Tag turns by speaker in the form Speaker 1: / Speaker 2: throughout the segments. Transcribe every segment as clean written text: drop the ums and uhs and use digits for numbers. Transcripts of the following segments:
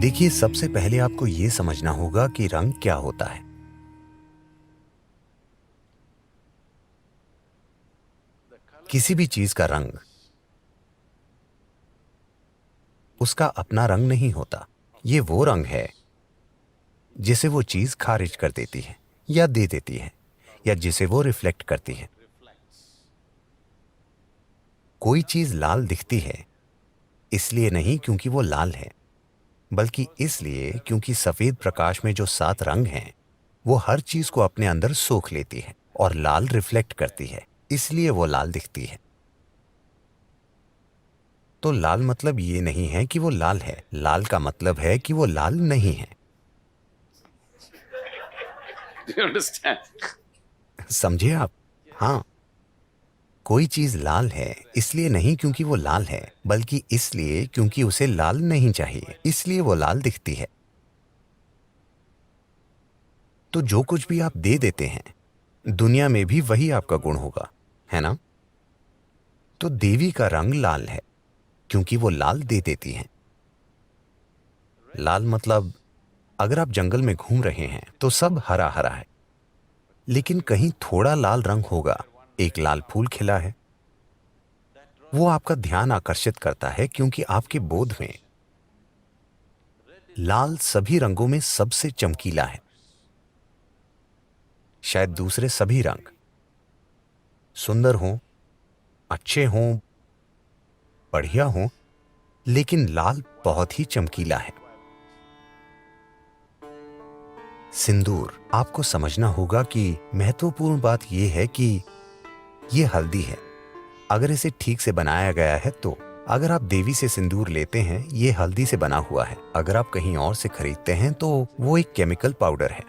Speaker 1: देखिए, सबसे पहले आपको ये समझना होगा कि रंग क्या होता है। किसी भी चीज का रंग उसका अपना रंग नहीं होता। ये वो रंग है जिसे वो चीज खारिज कर देती है या दे देती है, या जिसे वो रिफ्लेक्ट करती है। कोई चीज लाल दिखती है इसलिए नहीं क्योंकि वो लाल है, बल्कि इसलिए क्योंकि सफेद प्रकाश में जो 7 रंग हैं वो हर चीज को अपने अंदर सोख लेती है और लाल रिफ्लेक्ट करती है, इसलिए वो लाल दिखती है। तो लाल मतलब ये नहीं है कि वो लाल है, लाल का मतलब है कि वो लाल नहीं है।
Speaker 2: Do you understand?
Speaker 1: समझे आप? हाँ, कोई चीज लाल है इसलिए नहीं क्योंकि वो लाल है, बल्कि इसलिए क्योंकि उसे लाल नहीं चाहिए, इसलिए वो लाल दिखती है। तो जो कुछ भी आप दे देते हैं दुनिया में भी वही आपका गुण होगा, है ना? तो देवी का रंग लाल है क्योंकि वो लाल दे देती हैं। लाल मतलब अगर आप जंगल में घूम रहे हैं तो सब हरा हरा है, लेकिन कहीं थोड़ा लाल रंग होगा, एक लाल फूल खिला है। वो आपका ध्यान आकर्षित करता है क्योंकि आपके बोध में लाल सभी रंगों में सबसे चमकीला है। शायद दूसरे सभी रंग सुंदर हों, अच्छे हों, बढ़िया हों, लेकिन लाल बहुत ही चमकीला है। सिंदूर, आपको समझना होगा कि महत्वपूर्ण बात यह है कि यह हल्दी है। अगर इसे ठीक से बनाया गया है तो अगर आप देवी से सिंदूर लेते हैं, ये हल्दी से बना हुआ है। अगर आप कहीं और से खरीदते हैं तो वो एक केमिकल पाउडर है।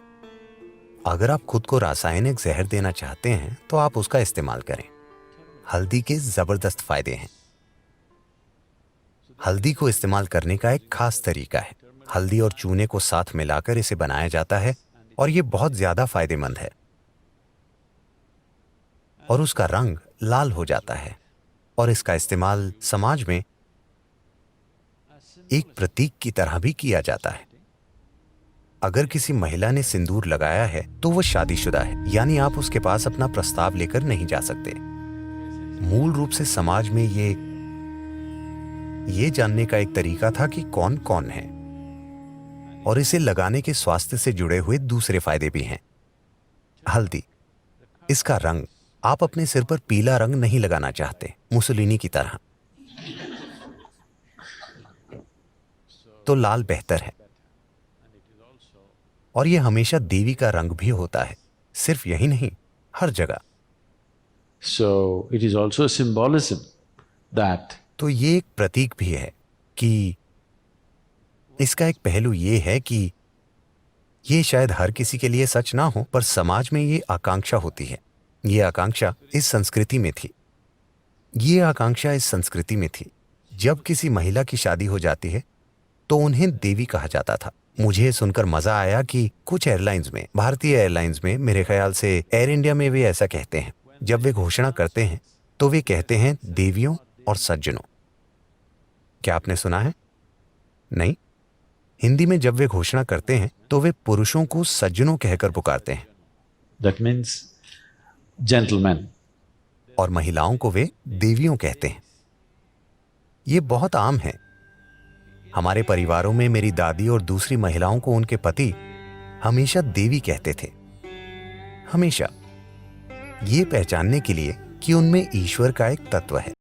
Speaker 1: अगर आप खुद को रासायनिक जहर देना चाहते हैं तो आप उसका इस्तेमाल करें। हल्दी के जबरदस्त फायदे हैं। हल्दी को इस्तेमाल करने का एक खास तरीका है। हल्दी और चूने को साथ मिलाकर इसे बनाया जाता है और ये बहुत ज्यादा फायदेमंद है, और उसका रंग लाल हो जाता है। और इसका इस्तेमाल समाज में एक प्रतीक की तरह भी किया जाता है। अगर किसी महिला ने सिंदूर लगाया है तो वो शादीशुदा है, यानी आप उसके पास अपना प्रस्ताव लेकर नहीं जा सकते। मूल रूप से समाज में ये जानने का एक तरीका था कि कौन कौन है, और इसे लगाने के स्वास्थ्य से जुड़े हुए दूसरे फायदे भी हैं। हल्दी, इसका रंग, आप अपने सिर पर पीला रंग नहीं लगाना चाहते मुसोलिनी की तरह, तो लाल बेहतर है। और यह हमेशा देवी का रंग भी होता है, सिर्फ यही नहीं, हर जगह।
Speaker 2: So it is also a symbolism that
Speaker 1: तो ये एक प्रतीक भी है कि इसका एक पहलू ये है कि ये शायद हर किसी के लिए सच ना हो, पर समाज में ये आकांक्षा होती है। ये आकांक्षा इस संस्कृति में थी। ये आकांक्षा इस संस्कृति में थी। जब किसी महिला की शादी हो जाती है तो उन्हें देवी कहा जाता था। मुझे सुनकर मजा आया कि कुछ एयरलाइंस में, भारतीय एयरलाइंस में, मेरे ख्याल से एयर इंडिया में वे ऐसा कहते हैं। जब वे घोषणा करते हैं तो वे कहते हैं देवियों और सज्जनों। क्या आपने सुना है? नहीं। हिंदी में जब वे घोषणा करते हैं तो वे पुरुषों को सज्जनों कहकर पुकारते हैं,
Speaker 2: that means gentlemen.
Speaker 1: और महिलाओं को वे देवियों कहते हैं। ये बहुत आम है। हमारे परिवारों में मेरी दादी और दूसरी महिलाओं को उनके पति हमेशा देवी कहते थे, हमेशा, ये पहचानने के लिए कि उनमें ईश्वर का एक तत्व है।